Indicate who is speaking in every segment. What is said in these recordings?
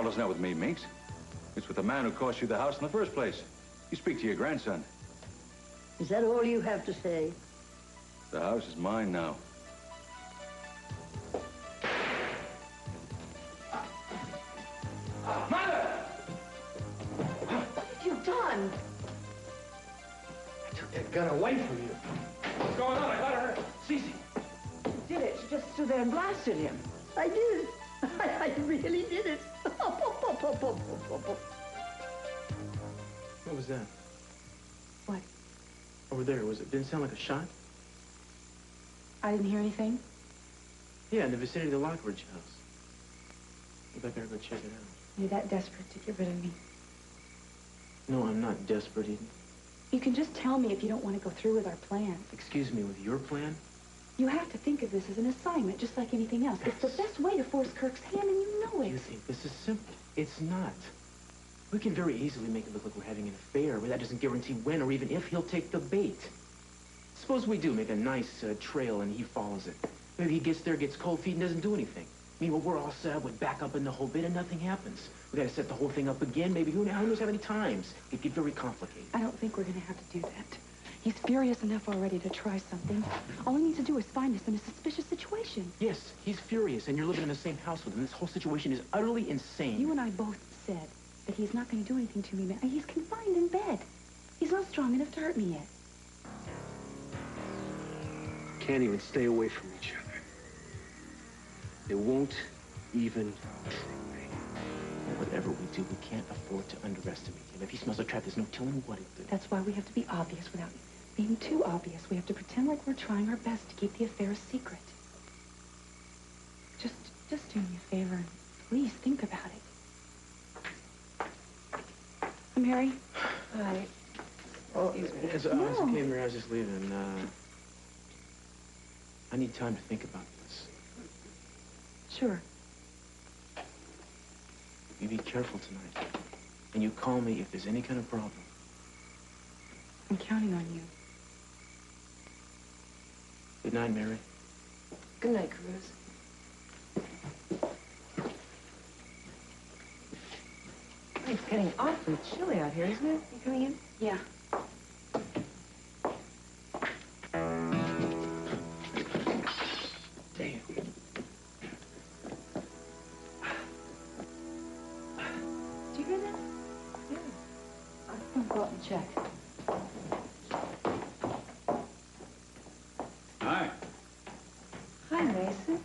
Speaker 1: quarrel is not with me, Minks. It's with the man who cost you the house in the first place. You speak to your grandson.
Speaker 2: Is that all you have to say?
Speaker 1: The house is mine now.
Speaker 3: Mother!
Speaker 2: What have you done?
Speaker 3: I took that gun away from you. What's going on? I thought I heard Cece.
Speaker 2: You did it. You just stood there and blasted him. I did. I really did it.
Speaker 3: What was that?
Speaker 4: What?
Speaker 3: Over there, didn't it sound like a shot?
Speaker 4: I didn't hear anything.
Speaker 3: Yeah, in the vicinity of the Lockridge house. Maybe I better go check it out.
Speaker 4: You're that desperate to get rid of me.
Speaker 3: No, I'm not desperate, Eden.
Speaker 4: You can just tell me if you don't want to go through with our plan.
Speaker 3: Excuse me, with your plan?
Speaker 4: You have to think of this as an assignment, just like anything else. It's the best way to force Kirk's hand, and you know it.
Speaker 3: You think this is simple? It's not. We can very easily make it look like we're having an affair, but that doesn't guarantee when or even if he'll take the bait. Suppose we do make a nice trail and he follows it. Maybe he gets there, gets cold feet, and doesn't do anything. Meanwhile, we're all set up with backup in the whole bit and nothing happens. We gotta set the whole thing up again, maybe who knows how many times. It could get very complicated.
Speaker 4: I don't think we're gonna have to do that. He's furious enough already to try something. All he needs to do is find us in a suspicious situation.
Speaker 3: Yes, he's furious, and you're living in the same house with him. This whole situation is utterly insane.
Speaker 4: You and I both said that he's not gonna do anything to me, man. He's confined in bed. He's not strong enough to hurt me yet.
Speaker 5: Can't even stay away from each other. They won't even try.
Speaker 3: Whatever we do, we can't afford to underestimate him. If he smells a trap, there's no telling what he'll do.
Speaker 4: That's why we have to be obvious without being too obvious. We have to pretend like we're trying our best to keep the affair a secret. Just do me a favor and please think about it. Mary? Hi.
Speaker 3: Oh, as I came here, I was just leaving. I need time to think about this.
Speaker 4: Sure.
Speaker 3: You be careful tonight. And you call me if there's any kind of problem.
Speaker 4: I'm counting on you.
Speaker 3: Good night, Mary.
Speaker 4: Good night, Cruz.
Speaker 6: It's getting awfully chilly out here, isn't it? You coming in?
Speaker 4: Yeah.
Speaker 3: Damn.
Speaker 4: Do you hear that? Yeah. I'll go out and check.
Speaker 1: Hi.
Speaker 6: Hi, Mason.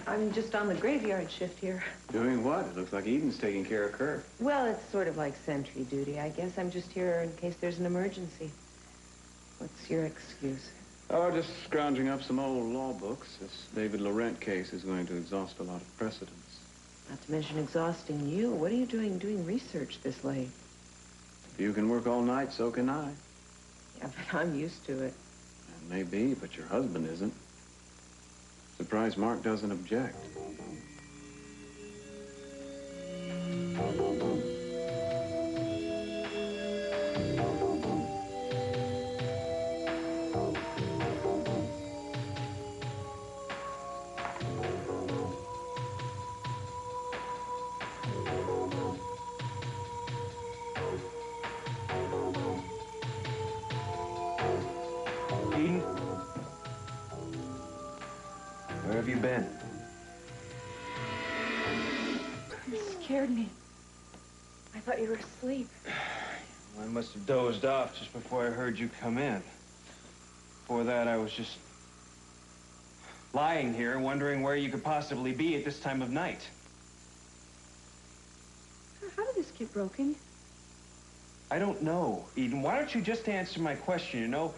Speaker 6: I'm just on the graveyard shift here.
Speaker 5: Doing what? It looks like Eden's taking care of Kirk.
Speaker 6: Well, it's sort of like sentry duty, I guess. I'm just here in case there's an emergency. What's your excuse?
Speaker 5: Oh, just scrounging up some old law books. This David Laurent case is going to exhaust a lot of precedents.
Speaker 6: Not to mention exhausting you. What are you doing research this late?
Speaker 5: If you can work all night, so can I.
Speaker 6: Yeah, but I'm used to it.
Speaker 5: Maybe, but your husband isn't. Surprised Mark doesn't object.
Speaker 3: Eden? Where have you been?
Speaker 4: You scared me. I thought you were asleep.
Speaker 7: I must have dozed off just before I heard you come in. Before that, I was just lying here wondering where you could possibly be at this time of night.
Speaker 4: How did this get broken?
Speaker 7: I don't know, Eden. Why don't you just answer my question, you know?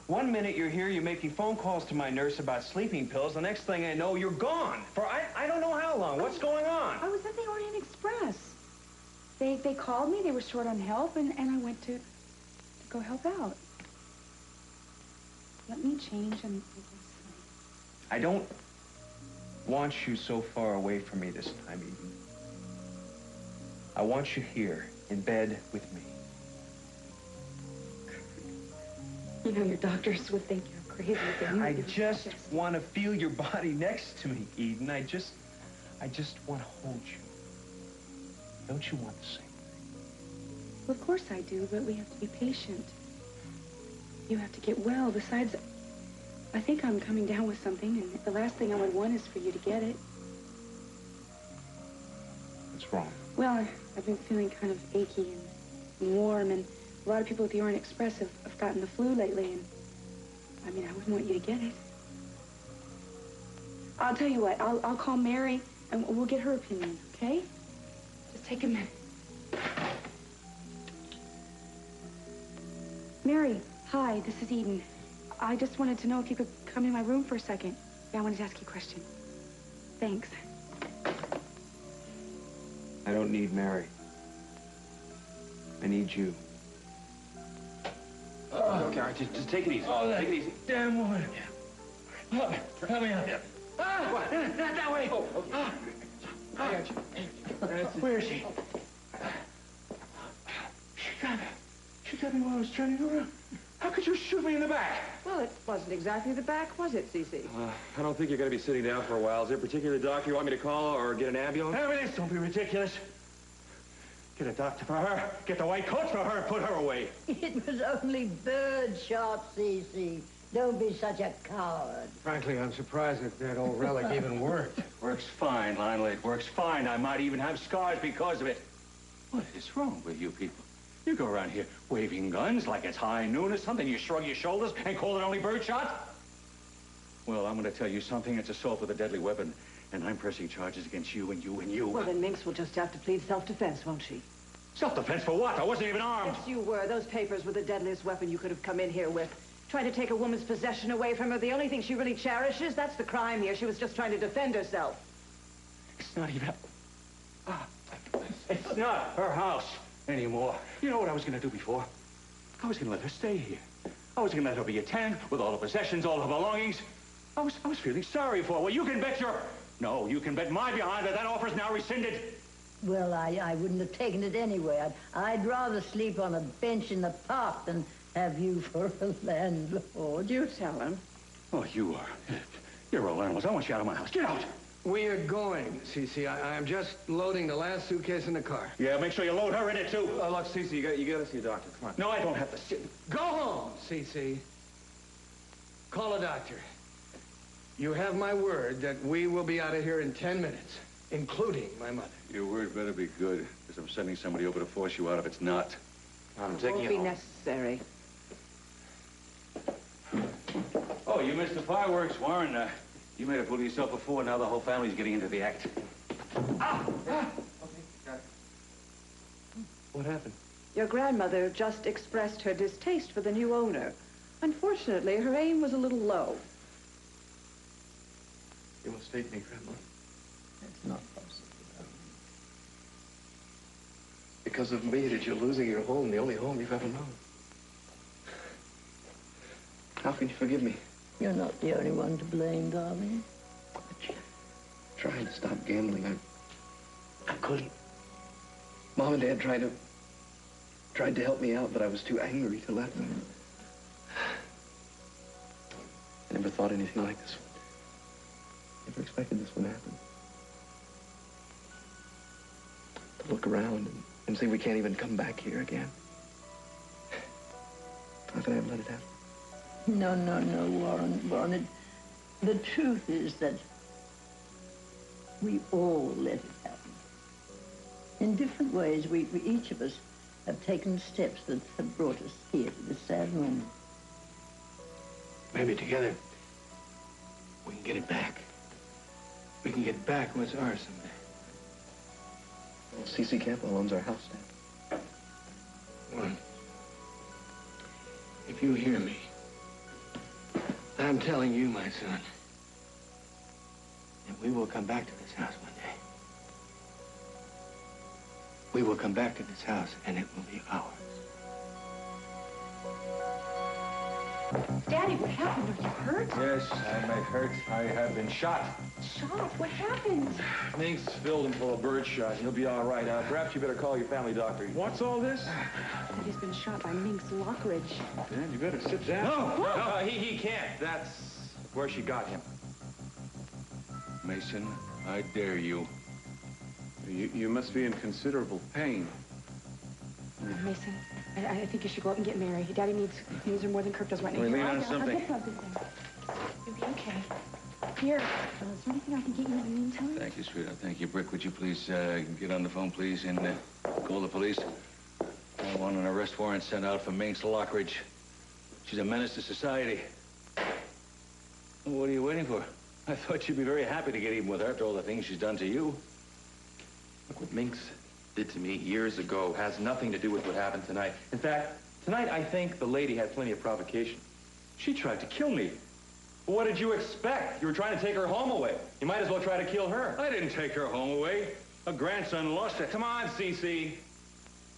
Speaker 7: 1 minute you're here, you're making phone calls to my nurse about sleeping pills. The next thing I know, you're gone. For I don't know how long. What's going on?
Speaker 4: I was at the Orient Express. They called me. They were short on help, and I went to go help out. Let me change and...
Speaker 7: I don't want you so far away from me this time, Eden. I want you here, in bed with me.
Speaker 4: You know, your doctors would think you're crazy.
Speaker 7: I just want to feel your body next to me, Eden. I just want to hold you. Don't you want the same?
Speaker 4: Well, of course I do, but we have to be patient. You have to get well. Besides, I think I'm coming down with something, and the last thing I would want is for you to get it.
Speaker 7: What's wrong?
Speaker 4: Well, I've been feeling kind of achy and warm, and a lot of people at the Orient Express have gotten the flu lately, and I mean, I wouldn't want you to get it. I'll tell you what, I'll call Mary, and we'll get her opinion, okay? Just take a minute. Mary, hi, this is Eden. I just wanted to know if you could come in my room for a second. Yeah, I wanted to ask you a question. Thanks.
Speaker 7: I don't need Mary. I need you.
Speaker 5: Oh, God, just take it easy. Oh, take it easy.
Speaker 3: Damn woman.
Speaker 5: Yeah.
Speaker 3: Help me out.
Speaker 5: Yeah.
Speaker 3: Ah,
Speaker 5: What?
Speaker 3: not that way.
Speaker 5: Oh, okay.
Speaker 3: Ah.
Speaker 5: I got you.
Speaker 3: Where is she? She got me while I was turning around. How could you shoot me in the back?
Speaker 2: Well, it wasn't exactly the back, was it, Cece?
Speaker 5: I don't think you're going to be sitting down for a while. Is there a particular doctor you want me to call or get an ambulance?
Speaker 3: Ambulance, don't be ridiculous. Get a doctor for her. Get the white coat for her and put her away.
Speaker 8: It was only birdshot, Cece. Don't be such a coward.
Speaker 9: Frankly, I'm surprised that that old relic even worked.
Speaker 1: Works fine, Lionel. It works fine. I might even have scars because of it. What is wrong with you people? You go around here waving guns like it's high noon or something. You shrug your shoulders and call it only birdshot? Well, I'm going to tell you something. It's assault with a deadly weapon. And I'm pressing charges against you and you and you.
Speaker 2: Well, then Minks will just have to plead self-defense, won't she?
Speaker 1: Self-defense for what? I wasn't even armed.
Speaker 2: Yes, you were. Those papers were the deadliest weapon you could have come in here with. Trying to take a woman's possession away from her, the only thing she really cherishes, that's the crime here. She was just trying to defend herself.
Speaker 1: It's not even... It's not her house anymore. You know what I was going to do before? I was going to let her stay here. I was going to let her be a tenant with all her possessions, all her belongings. I was feeling sorry for her. Well, you can bet your... No, you can bet my behind that offer's now rescinded.
Speaker 8: Well, I wouldn't have taken it anyway. I'd rather sleep on a bench in the park than have you for a landlord.
Speaker 2: You tell him.
Speaker 1: Oh, you are. You're all animals. I want you out of my house. Get out.
Speaker 9: We are going, Cece. I'm just loading the last suitcase in the car.
Speaker 1: Yeah, make sure you load her in it, too.
Speaker 5: Look, Cece, you got to see a doctor. Come on.
Speaker 1: No, I don't have to sit.
Speaker 9: Go home, Cece. Call a doctor. You have my word that we will be out of here in 10 minutes, including my mother.
Speaker 1: Your word better be good, because I'm sending somebody over to force you out if it's not.
Speaker 5: I'm
Speaker 2: It
Speaker 5: taking
Speaker 2: won't
Speaker 5: you
Speaker 2: be
Speaker 5: home.
Speaker 2: necessary.
Speaker 1: Oh, you missed the fireworks, Warren. You made a fool of yourself before. Now the whole family's getting into the act.
Speaker 5: What happened?
Speaker 2: Your grandmother just expressed her distaste for the new owner. Unfortunately, her aim was a little low.
Speaker 5: You mistake me, Grandma.
Speaker 8: That's not possible.
Speaker 5: Because of me that you're losing your home, the only home you've ever known. How can you forgive me?
Speaker 8: You're not the only one to blame, darling.
Speaker 5: Trying to stop gambling, I couldn't. Mom and Dad tried to help me out, but I was too angry to let them. I never thought anything like this would. Never expected this would happen. To look around and see we can't even come back here again. How could I have let it happen?
Speaker 8: No, Warren. The truth is that we all let it happen. In different ways, we each of us have taken steps that have brought us here to this sad moment.
Speaker 9: Maybe together we can get it back. We can get back what's ours someday.
Speaker 5: Well, C.C. Campbell owns our house now.
Speaker 9: Warren, if you hear me, I'm telling you, my son, that we will come back to this house one day. We will come back to this house, and it will be ours.
Speaker 4: Daddy, what happened? Are you hurt?
Speaker 1: Yes, I'm hurt. I have been shot.
Speaker 4: Shot? What happened?
Speaker 5: Minks filled him full of birdshot. He'll be all right. Perhaps you better call your family doctor.
Speaker 1: What's all this?
Speaker 4: That he's been shot by Minks Lockridge.
Speaker 1: Dan, you better sit down.
Speaker 5: No, he can't. That's where she got him.
Speaker 1: Mason, I dare you.
Speaker 10: You must be in considerable pain.
Speaker 4: Mason, I think you should go up and get Mary. Daddy needs her more than Kirk does right now.
Speaker 1: We lean on something.
Speaker 4: I'll get something. You'll be okay. Here, is there anything I can get you in the meantime?
Speaker 1: Thank you, sweetheart. Thank you. Brick, would you please get on the phone, please, and call the police? I want an arrest warrant sent out for Minks Lockridge. She's a menace to society. What are you waiting for? I thought you'd be very happy to get even with her after all the things she's done to you.
Speaker 3: Look, what Minks did to me years ago has nothing to do with what happened tonight. In fact, tonight I think the lady had plenty of provocation.
Speaker 1: She tried to kill me.
Speaker 3: Well, what did you expect? You were trying to take her home away. You might as well try to kill her.
Speaker 1: I didn't take her home away. Her grandson lost it.
Speaker 3: Come on, Cece.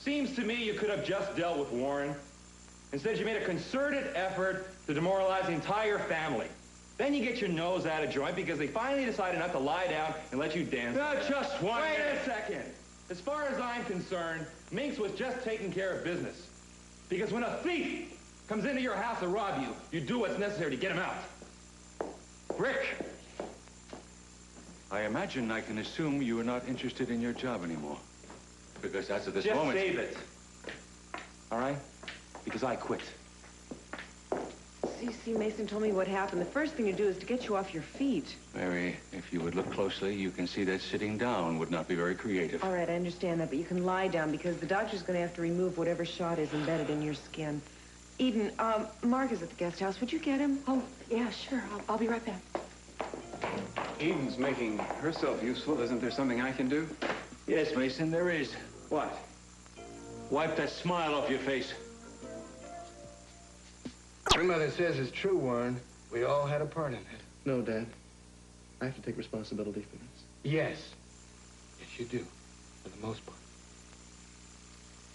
Speaker 3: Seems to me you could have just dealt with Uorren. Instead, you made a concerted effort to demoralize the entire family. Then you get your nose out of joint because they finally decided not to lie down and let you dance.
Speaker 1: Just one
Speaker 3: Wait
Speaker 1: minute.
Speaker 3: a second. As far as I'm concerned, Minks was just taking care of business. Because when a thief comes into your house to rob you, you do what's necessary to get him out.
Speaker 1: Brick! I imagine I can assume you are not interested in your job anymore. Because as of this moment...
Speaker 3: Just save it. All right? Because I quit.
Speaker 6: See, Mason told me what happened. The first thing to do is to get you off your feet.
Speaker 1: Mary, if you would look closely, you can see that sitting down would not be very creative.
Speaker 6: All right, I understand that, but you can lie down because the doctor's going to have to remove whatever shot is embedded in your skin. Eden, Mark is at the guest house. Would you get him?
Speaker 4: Oh, yeah, sure. I'll be right back.
Speaker 10: Eden's making herself useful. Isn't there something I can do?
Speaker 1: Yes, Mason, there is.
Speaker 10: What?
Speaker 1: Wipe that smile off your face.
Speaker 9: Your mother says it's true, Warren. We all had a part in it.
Speaker 5: No, Dad. I have to take responsibility for this.
Speaker 9: Yes. Yes, you do. For the most part.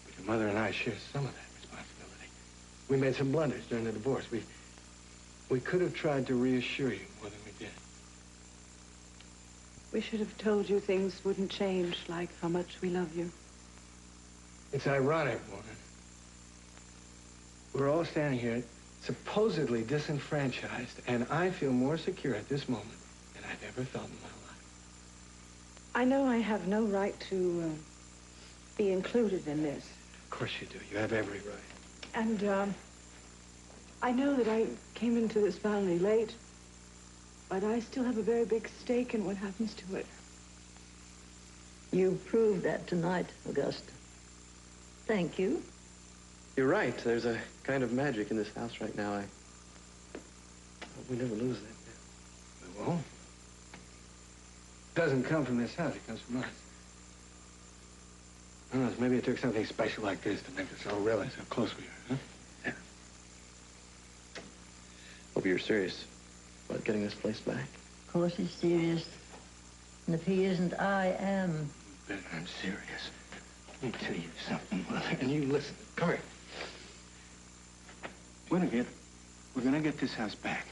Speaker 9: But your mother and I share some of that responsibility. We made some blunders during the divorce. We could have tried to reassure you more than we did.
Speaker 2: We should have told you things wouldn't change, like how much we love you.
Speaker 9: It's ironic, Warren. We're all standing here supposedly disenfranchised, and I feel more secure at this moment than I've ever felt in my life.
Speaker 2: I know I have no right to be included in this.
Speaker 9: Of course you do. You have every right.
Speaker 2: And I know that I came into this family late, but I still have a very big stake in what happens to it.
Speaker 8: You proved that tonight, Augusta. Thank you.
Speaker 5: You're right. There's a kind of magic in this house right now. I hope we never lose that.
Speaker 9: We won't. It doesn't come from this house. It comes from us. Who knows? Maybe it took something special like this to make us all realize how close we are, huh? Yeah.
Speaker 5: Hope you're serious about getting this place back.
Speaker 8: Of course he's serious. And if he isn't, I am.
Speaker 9: You bet I'm serious. Let me tell you something, Mother, and you listen. Come here. We're gonna get this house back.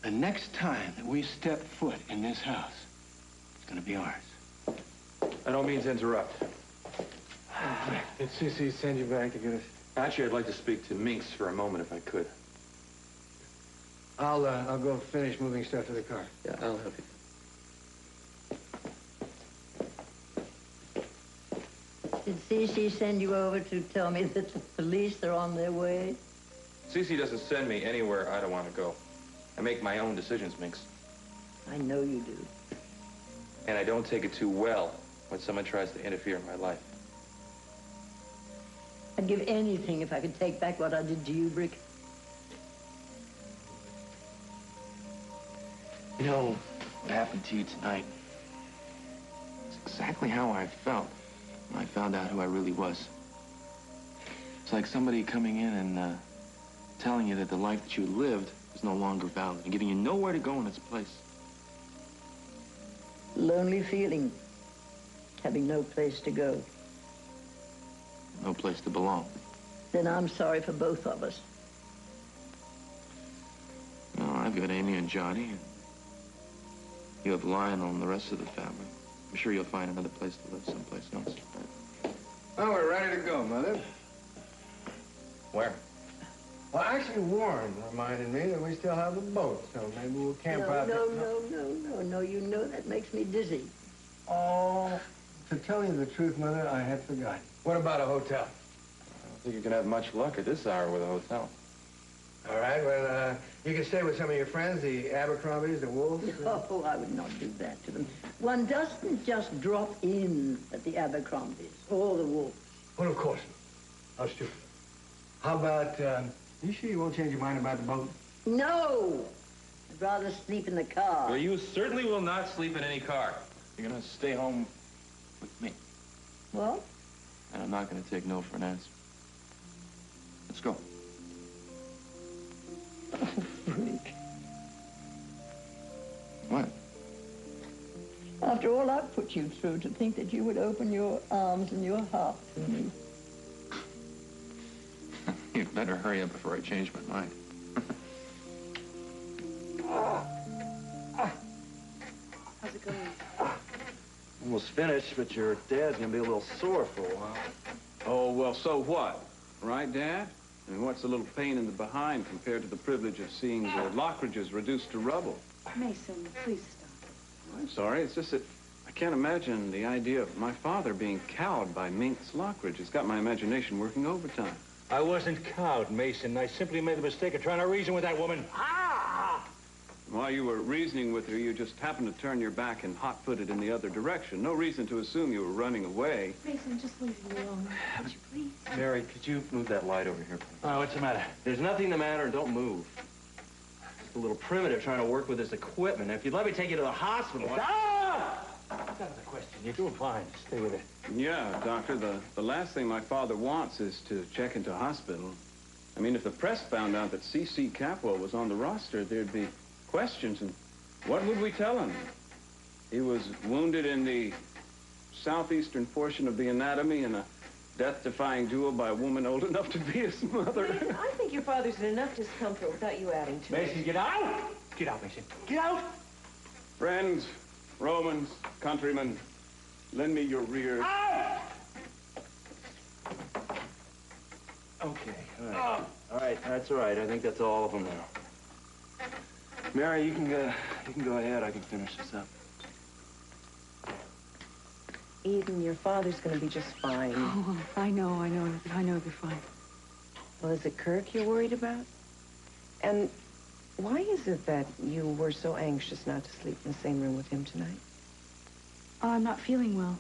Speaker 9: The next time that we step foot in this house, it's gonna be ours.
Speaker 3: I don't mean to interrupt.
Speaker 9: Did Cece send you back to get us?
Speaker 3: Actually, I'd like to speak to Minks for a moment if I could.
Speaker 9: I'll go finish moving stuff to the car.
Speaker 5: Yeah, I'll help you.
Speaker 8: Did Cece send you over to tell me that the police are on their way?
Speaker 3: Cece doesn't send me anywhere I don't want to go. I make my own decisions, Minks.
Speaker 8: I know you do.
Speaker 3: And I don't take it too well when someone tries to interfere in my life.
Speaker 8: I'd give anything if I could take back what I did to you, Brick.
Speaker 3: You know, what happened to you tonight? It's exactly how I felt when I found out who I really was. It's like somebody coming in and telling you that the life that you lived was no longer valid and giving you nowhere to go in its place.
Speaker 8: Lonely feeling, having no place to go.
Speaker 3: No place to belong.
Speaker 8: Then I'm sorry for both of us.
Speaker 3: No, I've got Amy and Johnny, and you have Lionel and the rest of the family. I'm sure you'll find another place to live someplace else.
Speaker 9: Oh, we're ready to go, Mother.
Speaker 3: Where?
Speaker 9: Well, actually, Warren reminded me that we still have a boat, so maybe we'll camp out there.
Speaker 8: No. You know that makes me dizzy.
Speaker 9: Oh, to tell you the truth, Mother, I had forgotten. What about a hotel?
Speaker 10: I don't think you can have much luck at this hour with a hotel.
Speaker 9: All right, well, you can stay with some of your friends, the Abercrombies, the Wolves.
Speaker 8: Oh, I would not do that to them. One doesn't just drop in at the Abercrombies or the Wolves.
Speaker 9: Well, of course not. How stupid. How about, you sure you won't change your mind about the boat?
Speaker 8: No! I'd rather sleep in the car.
Speaker 7: Well, you certainly will not sleep in any car. You're gonna stay home with me.
Speaker 8: What?
Speaker 10: And I'm not gonna take no for an answer. Let's go.
Speaker 8: Oh, Brink.
Speaker 10: What?
Speaker 8: After all I've put you through, to think that you would open your arms and your heart to me.
Speaker 10: You'd better hurry up before I change my mind.
Speaker 4: How's it going?
Speaker 11: Almost finished, but your dad's gonna be a little sore for a while.
Speaker 10: Oh, well, so what? Right, Dad? I mean, what's a little pain in the behind compared to the privilege of seeing the Lockridges reduced to rubble?
Speaker 4: Mason, please stop.
Speaker 10: I'm sorry, it's just that I can't imagine the idea of my father being cowed by Minks Lockridge. It's got my imagination working overtime.
Speaker 1: I wasn't cowed, Mason. I simply made the mistake of trying to reason with that woman.
Speaker 10: While you were reasoning with her, you just happened to turn your back and hot-footed in the other direction. No reason to assume you were running away.
Speaker 4: Mason, just leave me alone. Would you please?
Speaker 11: Mary, could you move that light over here, please?
Speaker 1: Oh, what's the matter?
Speaker 11: There's nothing the matter. Don't move. Just a little primitive trying to work with this equipment. If you'd let me take you to the hospital...
Speaker 1: That's not the question. You're doing fine. Stay with it.
Speaker 10: Yeah, Doctor, the last thing my father wants is to check into hospital. I mean, if the press found out that C.C. Capwell was on the roster, there'd be questions, and what would we tell him? He was wounded in the southeastern portion of the anatomy in a death-defying duel by a woman old enough to be his mother.
Speaker 6: Mason, I think your father's in enough discomfort without you adding to it.
Speaker 1: Mason, get out! Get out, Mason. Get out!
Speaker 10: Friends, Romans, countrymen, lend me your rear.
Speaker 1: Out!
Speaker 11: Okay, all right. All right, that's all right. I think that's all of them now. Mary, you can go ahead. I can finish this up.
Speaker 6: Eden, your father's going to be just fine.
Speaker 4: Oh, I know they're fine.
Speaker 6: Well, is it Kirk you're worried about? And why is it that you were so anxious not to sleep in the same room with him tonight?
Speaker 4: Oh, I'm not feeling well.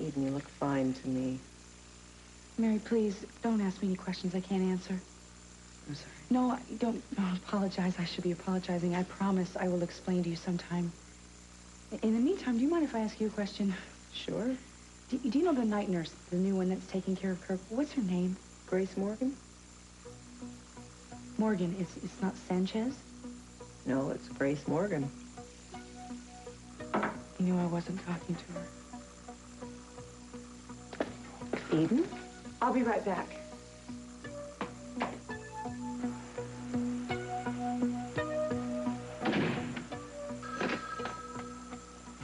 Speaker 6: Eden, you look fine to me.
Speaker 4: Mary, please, don't ask me any questions I can't answer.
Speaker 6: I'm sorry.
Speaker 4: No, don't apologize. I should be apologizing. I promise I will explain to you sometime. In the meantime, do you mind if I ask you a question?
Speaker 6: Sure.
Speaker 4: Do you know the night nurse, the new one that's taking care of Kirk? What's her name?
Speaker 6: Grace Morgan?
Speaker 4: Morgan. It's not Sanchez?
Speaker 6: No, it's Grace Morgan.
Speaker 4: You knew I wasn't talking to her.
Speaker 6: Eden?
Speaker 4: I'll be right back.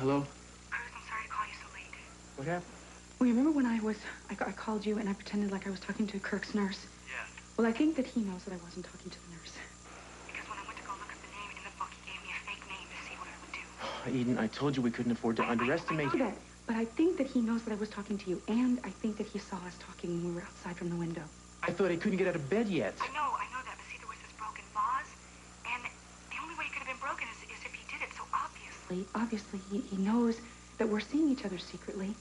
Speaker 11: Hello?
Speaker 4: Cruz, I'm sorry to call you so late.
Speaker 11: What happened?
Speaker 4: Well, you remember when I called you and I pretended like I was talking to Kirk's nurse?
Speaker 11: Yeah.
Speaker 4: Well, I think that he knows that I wasn't talking to the nurse.
Speaker 12: Because when I went to go look at the name in the book, he gave me a fake name to see what it would do.
Speaker 11: Eden, I told you we couldn't afford to underestimate
Speaker 4: I know that, but I think that he knows that I was talking to you, and I think that he saw us talking when we were outside from the window.
Speaker 11: I thought he couldn't get out of bed yet.
Speaker 12: I know that, but see, there was this broken vase, and the only way it could have been broken is if he did it so obviously.
Speaker 4: Obviously, he knows that we're seeing each other secretly.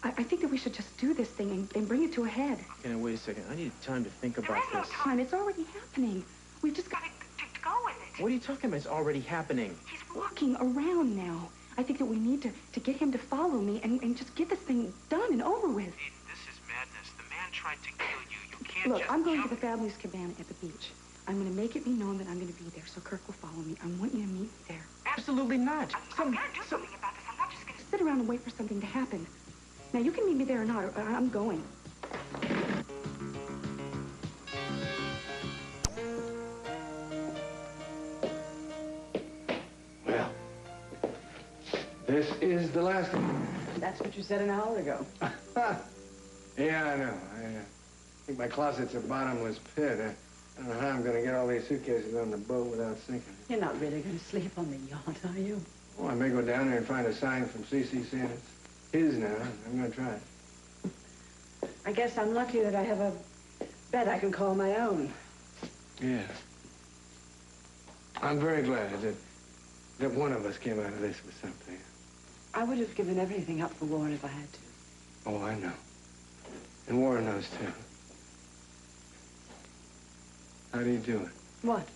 Speaker 4: I think that we should just do this thing and bring it to a head.
Speaker 11: Okay, now, wait a second. I need time to think about
Speaker 12: There is no
Speaker 11: this.
Speaker 12: time.
Speaker 4: It's already happening. We've just got
Speaker 12: to go with it.
Speaker 11: What are you talking about? It's already happening.
Speaker 12: He's
Speaker 4: walking around now. I think that we need to get him to follow me and just get this thing done and over with.
Speaker 3: Eden, this is madness. The man tried to kill you. You can't
Speaker 4: Look,
Speaker 3: just
Speaker 4: I'm going to
Speaker 3: jump.
Speaker 4: the family's cabana at the beach. I'm going to make it be known that I'm going to be there, so Kirk will follow me. I want you to meet me there.
Speaker 11: Absolutely not.
Speaker 12: I'm gonna do something about this. I'm not just gonna
Speaker 4: Sit around and wait for something to happen. Now, you can meet me there or not. I'm going.
Speaker 9: Well, this is the last one.
Speaker 6: That's what you said an hour ago.
Speaker 9: Yeah, I know. I think my closet's a bottomless pit. I don't know how I'm going to get all these suitcases on the boat without sinking.
Speaker 8: You're not really going to sleep on the yacht, are you?
Speaker 9: Well, I may go down there and find a sign from CC saying it's his now. I'm going to try it.
Speaker 2: I guess I'm lucky that I have a bed I can call my own.
Speaker 9: Yeah. I'm very glad that one of us came out of this with something.
Speaker 2: I would have given everything up for Warren if I had to.
Speaker 9: Oh, I know. And Warren knows, too. How do you do it?
Speaker 2: What?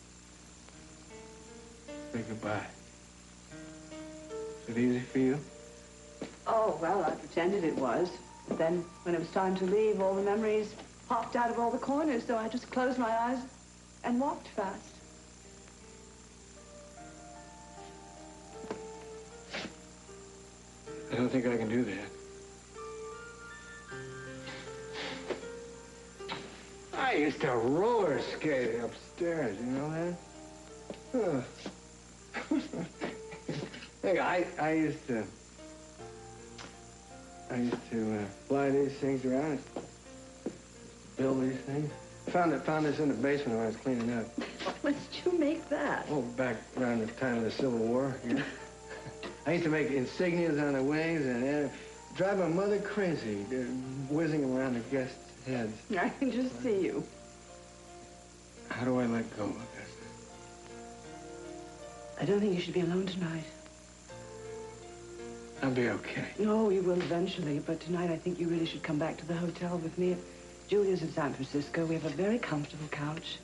Speaker 9: Say goodbye. Is it easy for you?
Speaker 2: Oh, well, I pretended it was. But then, when it was time to leave, all the memories popped out of all the corners, so I just closed my eyes and walked fast.
Speaker 9: I don't think I can do that. I used to roller skate upstairs, you know that? Hey, I used to fly these things around, build these things. Found this in the basement when I was cleaning up.
Speaker 2: When did you make that?
Speaker 9: Oh, back around the time of the Civil War. Yeah. I used to make insignias on the wings and drive my mother crazy, whizzing them around the guests' heads.
Speaker 2: I can just see you.
Speaker 9: How do I let go, Augusta?
Speaker 2: I don't think you should be alone tonight.
Speaker 9: I'll be okay.
Speaker 2: No, you will eventually, but tonight I think you really should come back to the hotel with me. Julia's in San Francisco. We have a very comfortable couch.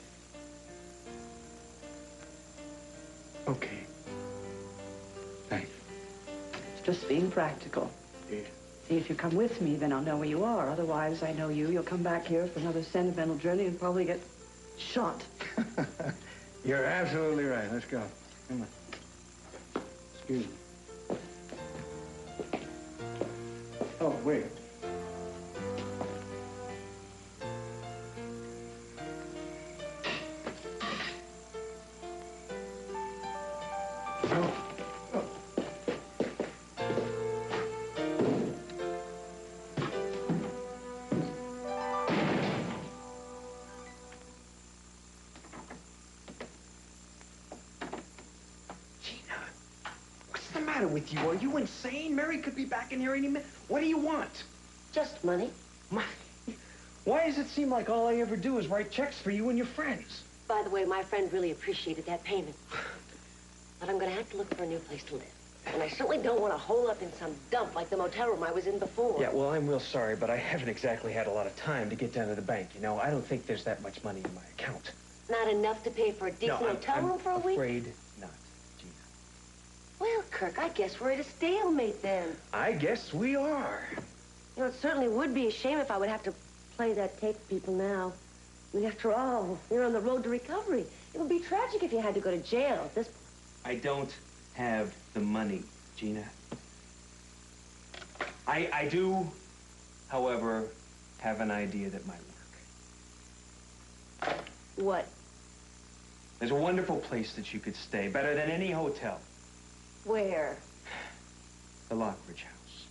Speaker 9: Okay. Thanks.
Speaker 2: It's just being practical.
Speaker 9: Yeah.
Speaker 2: See, if you come with me, then I'll know where you are. Otherwise, I know you. You'll come back here for another sentimental journey and probably get shot.
Speaker 9: You're absolutely right. Let's go. Come on. Excuse me. Oh, wait.
Speaker 7: With you? Are you insane? Mary could be back in here any minute. What do you want?
Speaker 13: Just money.
Speaker 7: Money? Why does it seem like all I ever do is write checks for you and your friends?
Speaker 13: By the way, my friend really appreciated that payment. But I'm going to have to look for a new place to live. And I certainly don't want to hole up in some dump like the motel room I was in before.
Speaker 7: Yeah, well, I'm real sorry, but I haven't exactly had a lot of time to get down to the bank. You know, I don't think there's that much money in my account.
Speaker 13: Not enough to pay for a decent hotel room for a week?
Speaker 7: I'm afraid not.
Speaker 13: Well, Kirk, I guess we're at a stalemate then.
Speaker 7: I guess we are.
Speaker 13: You know, it certainly would be a shame if I would have to play that tape for people now. I mean, after all, you're on the road to recovery. It would be tragic if you had to go to jail at this point.
Speaker 7: I don't have the money, Gina. I do, however, have an idea that might work.
Speaker 13: What?
Speaker 7: There's a wonderful place that you could stay, better than any hotel.
Speaker 13: Where?
Speaker 7: The Lockridge House.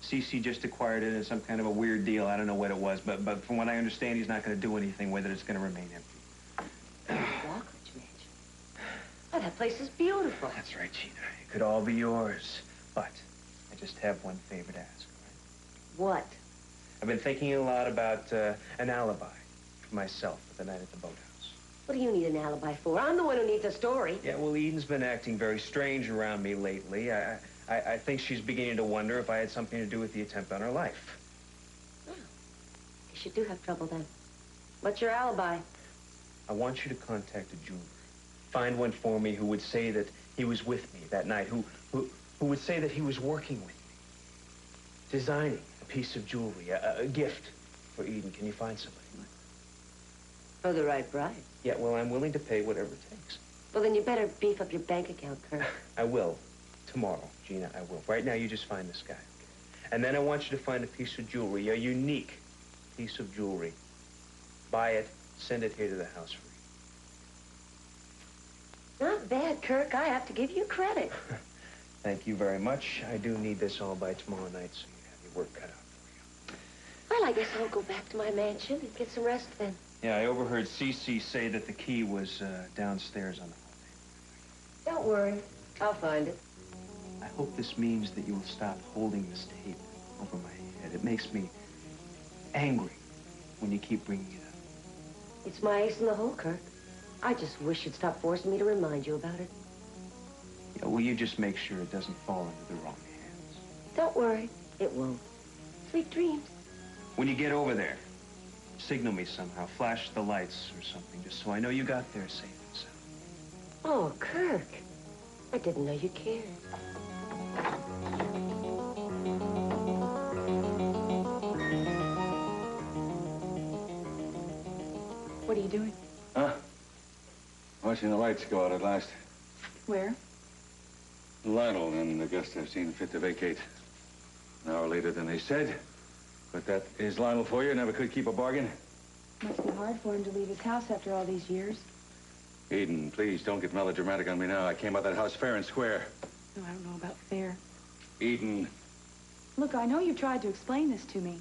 Speaker 7: CC just acquired it in some kind of a weird deal. I don't know what it was, but from what I understand, he's not going to do anything with it. It's going to remain empty.
Speaker 13: Lockridge Mansion? Oh, that place is beautiful.
Speaker 7: That's right, Gina. It could all be yours. But I just have one favor to ask, all right?
Speaker 13: What?
Speaker 7: I've been thinking a lot about an alibi for myself for the night at the boathouse.
Speaker 13: What do you need an alibi for? I'm the one who needs a story.
Speaker 7: Yeah, well, Eden's been acting very strange around me lately. I think she's beginning to wonder if I had something to do with the attempt on her life.
Speaker 13: Oh. Guess you do have trouble then. What's your alibi?
Speaker 7: I want you to contact a jeweler. Find one for me who would say that he was with me that night, who would say that he was working with me, designing a piece of jewelry, a gift for Eden. Can you find somebody?
Speaker 13: For the right price.
Speaker 7: Yeah, well, I'm willing to pay whatever it takes.
Speaker 13: Well, then you better beef up your bank account, Kirk.
Speaker 7: I will. Tomorrow, Gina, I will. Right now, you just find this guy. Okay? And then I want you to find a piece of jewelry, a unique piece of jewelry. Buy it, send it here to the house for me.
Speaker 13: Not bad, Kirk. I have to give you credit.
Speaker 7: Thank you very much. I do need this all by tomorrow night, so you have your work cut out for you.
Speaker 13: Well, I guess I'll go back to my mansion and get some rest then.
Speaker 7: Yeah, I overheard CC say that the key was downstairs on the hall table.
Speaker 13: Don't worry. I'll find it.
Speaker 7: hope this means that you will stop holding this tape over my head. It makes me angry when you keep bringing it up.
Speaker 13: It's my ace in the hole, Kirk. I just wish you'd stop forcing me to remind you about it.
Speaker 7: Yeah, will you just make sure it doesn't fall into the wrong hands?
Speaker 13: Don't worry, it won't. Sweet dreams.
Speaker 7: When you get over there, signal me somehow. Flash the lights or something, just so I know you got there safe and sound.
Speaker 13: Oh, Kirk. I didn't know you cared.
Speaker 4: What are you doing?
Speaker 1: Huh? Watching the lights go out at last.
Speaker 4: Where?
Speaker 1: Lionel and the guest have seen fit to vacate. An hour later than they said. But that is Lionel for you. Never could keep a bargain.
Speaker 4: Must be hard for him to leave his house after all these years.
Speaker 1: Eden, please don't get melodramatic on me now. I came out that house fair and square.
Speaker 4: No, I don't know about fair.
Speaker 1: Eden.
Speaker 4: Look, I know you've tried to explain this to me.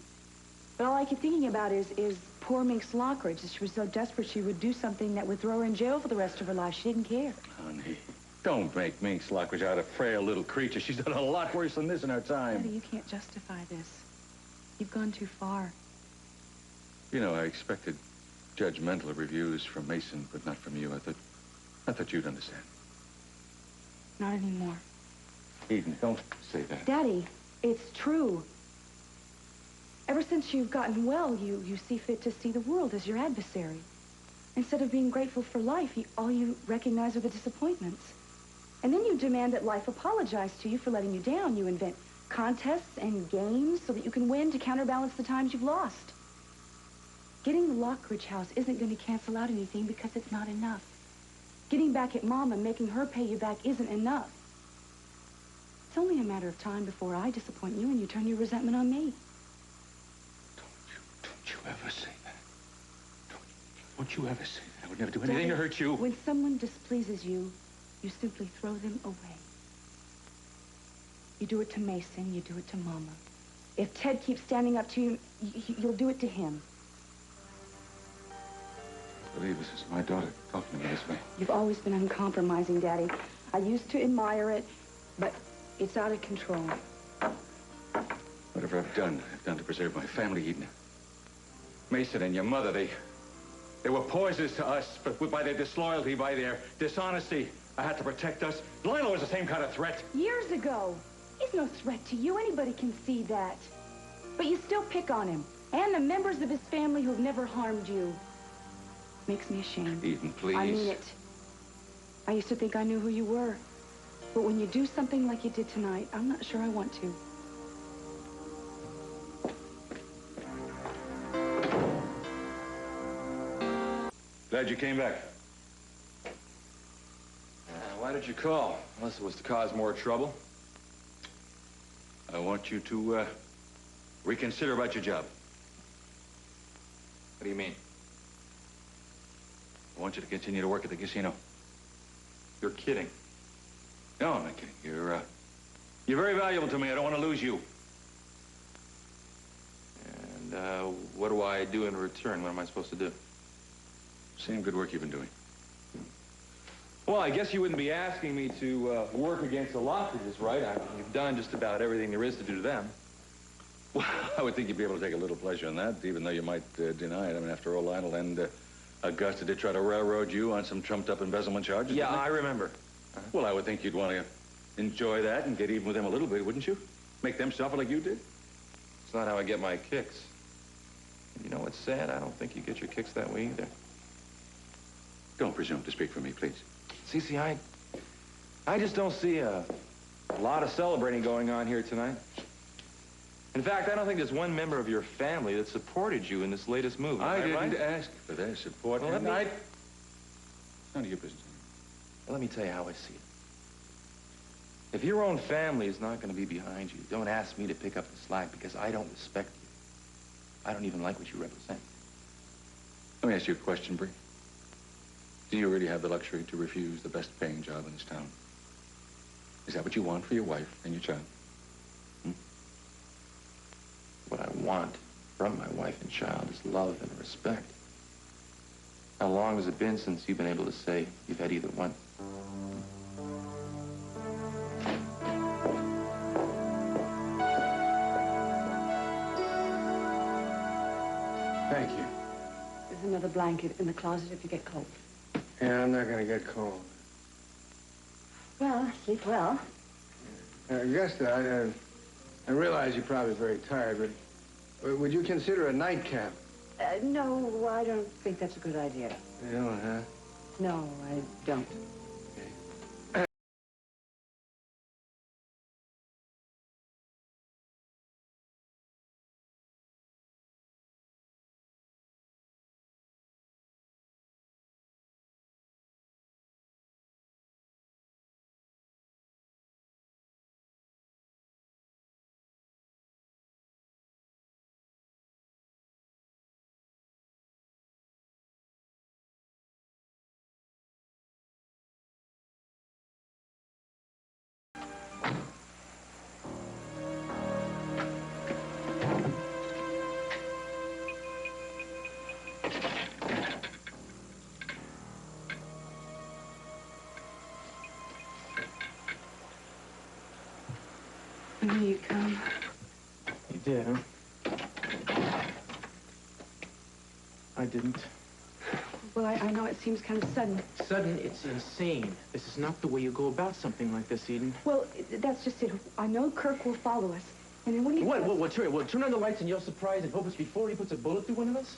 Speaker 4: But all I keep thinking about is poor Minks Lockridge. She was so desperate she would do something that would throw her in jail for the rest of her life. She didn't care.
Speaker 1: Honey, don't make Minks Lockridge out a frail little creature. She's done a lot worse than this in her time.
Speaker 4: Daddy, you can't justify this. You've gone too far.
Speaker 1: You know, I expected judgmental reviews from Meyson, but not from you. I thought you'd understand.
Speaker 4: Not anymore.
Speaker 1: Eden, don't say that.
Speaker 4: Daddy, it's true. Ever since you've gotten well, you see fit to see the world as your adversary. Instead of being grateful for life, all you recognize are the disappointments. And then you demand that life apologize to you for letting you down. You invent contests and games so that you can win to counterbalance the times you've lost. Getting the Lockridge house isn't going to cancel out anything because it's not enough. Getting back at Mom and making her pay you back isn't enough. It's only a matter of time before I disappoint you and you turn your resentment on me.
Speaker 1: Don't you ever say that. Don't you ever say that. I would never do anything to hurt you.
Speaker 4: When someone displeases you, you simply throw them away. You do it to Meyson, you do it to Mama. If Ted keeps standing up to you, you'll do it to him.
Speaker 1: I believe this is my daughter talking to me this way.
Speaker 4: You've always been uncompromising, Daddy. I used to admire it, but it's out of control.
Speaker 1: Whatever I've done to preserve my family, Eden. Meyson and your mother, they were poisonous to us by their disloyalty, by their dishonesty. I had to protect us. Lionel was the same kind of threat.
Speaker 4: Years ago. He's no threat to you. Anybody can see that. But you still pick on him. And the members of his family who have never harmed you. Makes me ashamed.
Speaker 1: Eden, please.
Speaker 4: I mean it. I used to think I knew who you were. But when you do something like you did tonight, I'm not sure I want to.
Speaker 1: Glad you came back.
Speaker 11: Why did you call? Unless it was to cause more trouble.
Speaker 1: I want you to reconsider about your job.
Speaker 11: What do you mean?
Speaker 1: I want you to continue to work at the casino.
Speaker 11: You're kidding.
Speaker 1: No, I'm not kidding. You're very valuable to me. I don't want to lose you.
Speaker 11: And what do I do in return? What am I supposed to do?
Speaker 1: Same good work you've been doing.
Speaker 11: Well, I guess you wouldn't be asking me to work against the Lockridges, right? You've done just about everything there is to do to them.
Speaker 1: Well, I would think you'd be able to take a little pleasure in that, even though you might deny it. I mean, after all, Lionel and Augusta did try to railroad you on some trumped-up embezzlement charges.
Speaker 11: Yeah, I remember.
Speaker 1: Well, I would think you'd want to enjoy that and get even with them a little bit, wouldn't you? Make them suffer like you did.
Speaker 11: It's not how I get my kicks. And you know what's sad? I don't think you get your kicks that way either.
Speaker 1: Don't presume to speak for me, please.
Speaker 11: See, I just don't see a lot of celebrating going on here tonight. In fact, I don't think there's one member of your family that supported you in this latest move.
Speaker 1: I didn't ask for their support.
Speaker 11: Well,
Speaker 1: None of your business.
Speaker 11: Well, let me tell you how I see it. If your own family is not going to be behind you, don't ask me to pick up the slack because I don't respect you. I don't even like what you represent.
Speaker 1: Let me ask you a question, Bree. Do you really have the luxury to refuse the best paying job in this town? Is that what you want for your wife and your child?
Speaker 11: What I want from my wife and child is love and respect. How long has it been since you've been able to say you've had either one?
Speaker 9: Thank you.
Speaker 2: There's another blanket in the closet if you get cold.
Speaker 9: Yeah, I'm not going to get cold.
Speaker 2: Well, sleep well.
Speaker 9: Augusta, I realize you're probably very tired, but would you consider a nightcap?
Speaker 2: No, I don't think that's a good idea.
Speaker 9: You don't, huh?
Speaker 2: No, I don't. I knew you'd come.
Speaker 3: You did, huh? I didn't.
Speaker 4: Well, I know it seems kind of sudden.
Speaker 3: Sudden, it's insane. This is not the way you go about something like this, Eden.
Speaker 4: Well, that's just it. I know Kirk will follow us. And then when he
Speaker 3: What, turn on the lights and yell surprise and hope it's before he puts a bullet through one of us?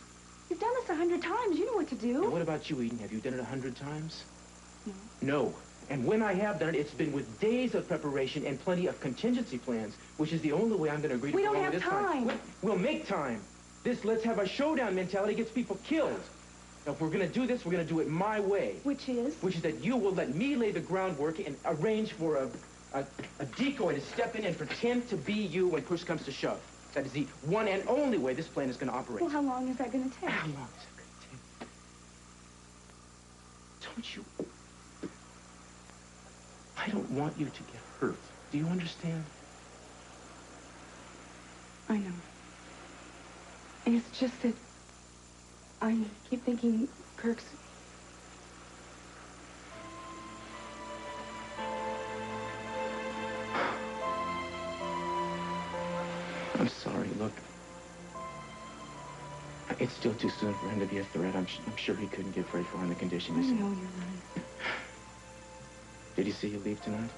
Speaker 4: You've done this 100 times. You know what to do.
Speaker 3: And what about you, Eden? Have you done it 100 times?
Speaker 4: No.
Speaker 3: No. And when I have done it, it's been with days of preparation and plenty of contingency plans, which is the only way I'm going to agree to
Speaker 4: We
Speaker 3: go
Speaker 4: don't
Speaker 3: along
Speaker 4: have
Speaker 3: with this
Speaker 4: time.
Speaker 3: We'll make time. This let's have a showdown mentality gets people killed. Now, if we're going to do this, we're going to do it my way.
Speaker 4: Which is?
Speaker 3: Which is that you will let me lay the groundwork and arrange for a decoy to step in and pretend to be you when push comes to shove. That is the one and only way this plan is going to operate.
Speaker 4: Well, how long is that going to take?
Speaker 3: How long is it going to take? Don't you... I don't want you to get hurt. Do you understand?
Speaker 4: I know. And it's just that I keep thinking Kirk's...
Speaker 3: I'm sorry, look. It's still too soon for him to be a threat. I'm sure he couldn't get very far in the condition
Speaker 4: I
Speaker 3: he's in.
Speaker 4: know you're right.
Speaker 3: Did he see you leave tonight?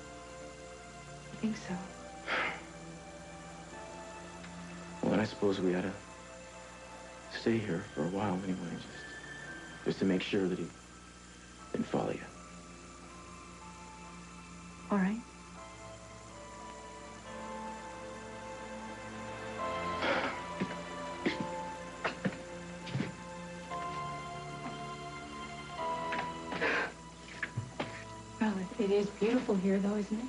Speaker 4: I think so.
Speaker 3: Well, then I suppose we ought to stay here for a while anyway, just to make sure that he didn't follow you.
Speaker 4: All right. Well, it is beautiful here, though, isn't it?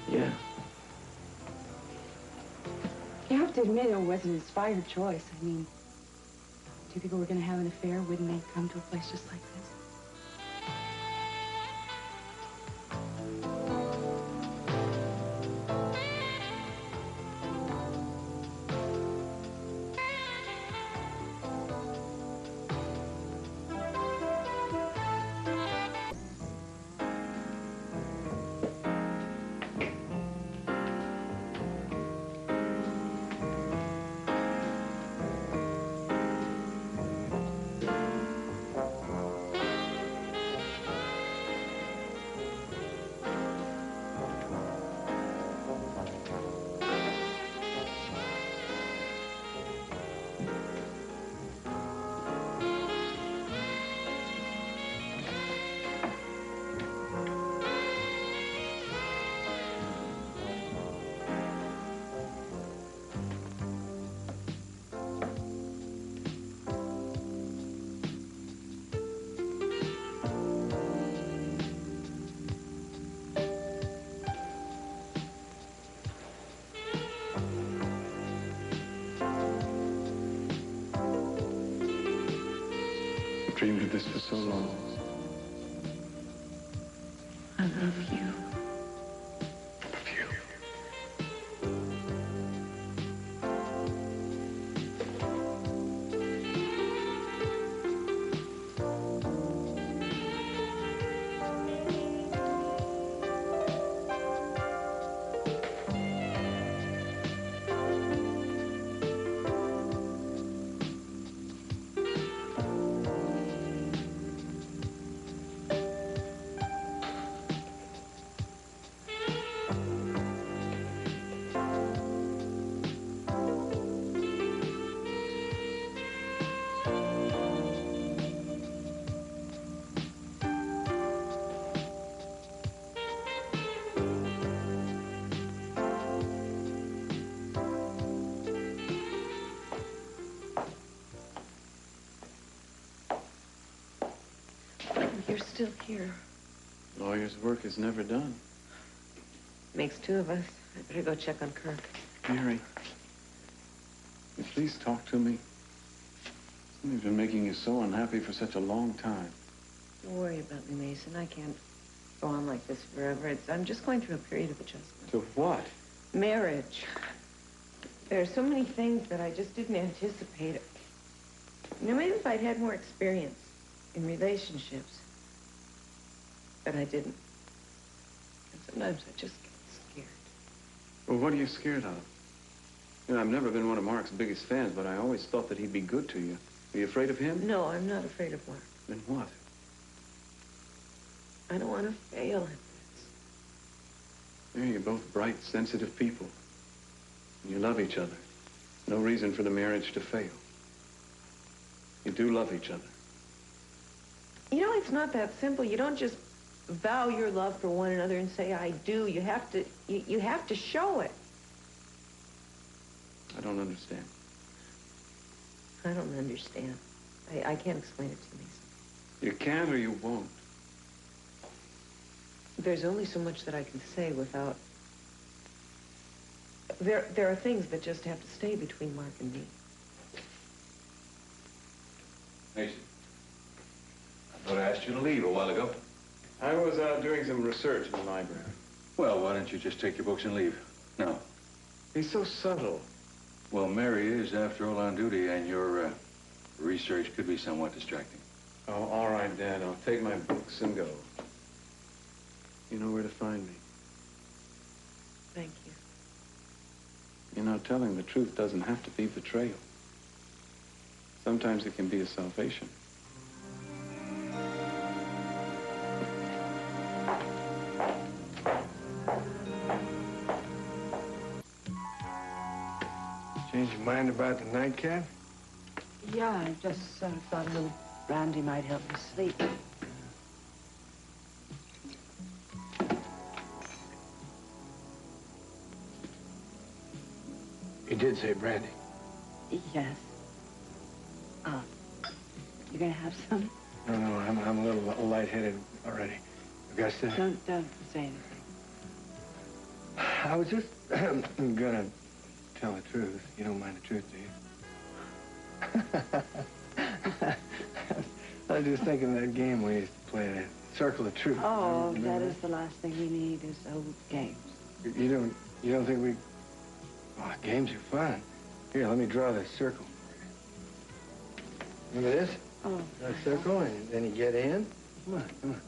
Speaker 3: Yeah.
Speaker 4: You have to admit it was an inspired choice. I mean, two people were going to have an affair. Wouldn't they come to a place just like this?
Speaker 5: Dreamed of this for so long.
Speaker 2: I love you.
Speaker 6: you're still here.
Speaker 10: Lawyer's work is never done.
Speaker 6: Makes two of us. I better go check on Kirk.
Speaker 10: Mary, will you please talk to me? Something's been making you so unhappy for such a long time.
Speaker 6: Don't worry about me, Mason. I can't go on like this forever. I'm just going through a period of adjustment.
Speaker 10: To what?
Speaker 6: Marriage. There are so many things that I just didn't anticipate. You know, maybe if I'd had more experience in relationships, but I didn't. And sometimes I just get scared.
Speaker 10: Well, what are you scared of? You know, I've never been one of Mark's biggest fans, but I always thought that he'd be good to you. Are you afraid of him?
Speaker 6: No, I'm not afraid of Mark.
Speaker 10: Then what?
Speaker 6: I don't want to fail at this.
Speaker 10: You're both bright, sensitive people. And you love each other. No reason for the marriage to fail. You do love each other.
Speaker 6: You know, it's not that simple. You don't just vow your love for one another and say, I do. You have to show it.
Speaker 10: I don't understand.
Speaker 6: I don't understand. I can't explain it to you, Mason.
Speaker 10: You can or you won't.
Speaker 6: There's only so much that I can say without... There are things that just have to stay between Mark and me.
Speaker 1: Mason, I thought I asked you to leave a while ago.
Speaker 10: I was out doing some research in the library.
Speaker 1: Well, why don't you just take your books and leave? No.
Speaker 10: He's so subtle.
Speaker 1: Well, Mary is, after all, on duty, and your research could be somewhat distracting.
Speaker 10: Oh, all right, Dad. I'll take my books and go. You know where to find me.
Speaker 6: Thank you.
Speaker 10: You know, telling the truth doesn't have to be betrayal. Sometimes it can be a salvation.
Speaker 9: Change your mind about the nightcap?
Speaker 2: Yeah, I just sort of thought a little brandy might help me sleep.
Speaker 9: You did say brandy.
Speaker 2: Yes. You gonna have some?
Speaker 9: No, I'm a little lightheaded already. Augusta?
Speaker 2: Don't say anything.
Speaker 9: I was just gonna tell the truth. You don't mind the truth, do you? I was just thinking of that game we used to play, that Circle of Truth.
Speaker 2: Oh, that is the last thing we need is old games.
Speaker 9: You don't think we... Oh, games are fun. Here, let me draw this circle. Remember this?
Speaker 2: Oh.
Speaker 9: Draw a circle, and then you get in. Come on.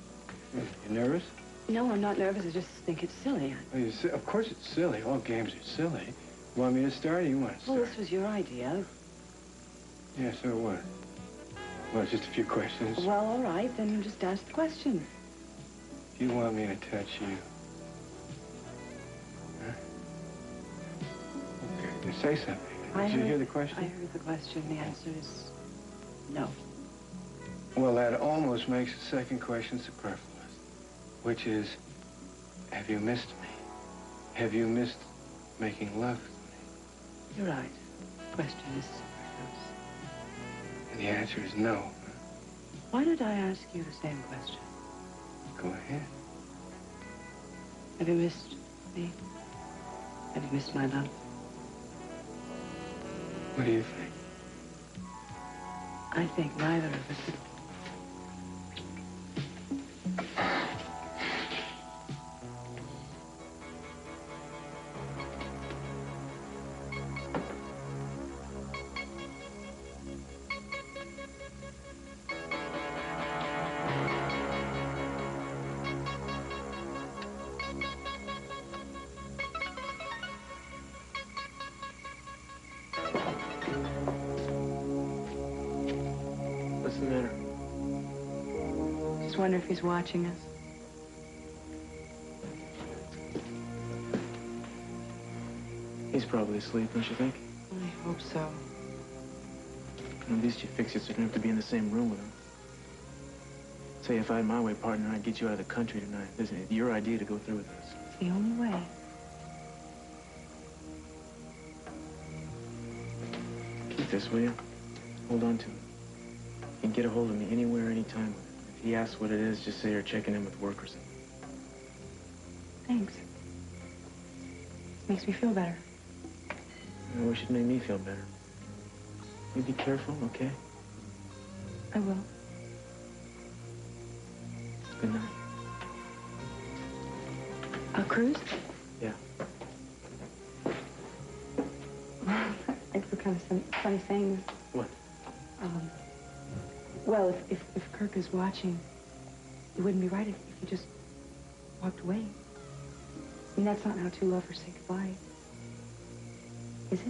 Speaker 9: You nervous?
Speaker 2: No, I'm not nervous. I just think it's silly.
Speaker 9: Oh, of course it's silly. All games are silly. You want me to start, or you want to start?
Speaker 2: Well, this was your idea.
Speaker 9: Yeah, so it was. Well, just a few questions.
Speaker 2: Well, all right, then just ask the question.
Speaker 9: Do you want me to touch you? Huh? Okay, just say something. Did you hear the question?
Speaker 2: I heard the question. The answer is no.
Speaker 9: Well, that almost makes the second question superfluous, which is, have you missed me? Have you missed making love with me?
Speaker 2: You're right. The question is superfluous.
Speaker 9: And the answer is no.
Speaker 2: Why did I ask you the same question?
Speaker 9: Go ahead.
Speaker 2: Have you missed me? Have you missed my love?
Speaker 9: What do you think?
Speaker 2: I think neither of us.
Speaker 3: What's the matter?
Speaker 2: Just wonder if he's watching us.
Speaker 3: He's probably asleep, don't you think?
Speaker 6: I hope so.
Speaker 3: At least you fix it so you don't have to be in the same room with him. Say, if I had my way, partner, I'd get you out of the country tonight. Listen, it's your idea to go through with this.
Speaker 2: It's the only way.
Speaker 3: Keep this, will you? Hold on to it. You can get a hold of me anywhere, anytime. If he asks what it is, just say you're checking in with work or something.
Speaker 4: Thanks. Makes me feel better.
Speaker 3: I wish it made me feel better. You be careful, okay?
Speaker 4: I will.
Speaker 3: Good night.
Speaker 4: Cruz?
Speaker 3: Yeah.
Speaker 4: I feel kind of funny saying this.
Speaker 3: What?
Speaker 4: Well, if Kirk is watching, it wouldn't be right if he just walked away. I mean, that's not how two lovers say goodbye. Is it?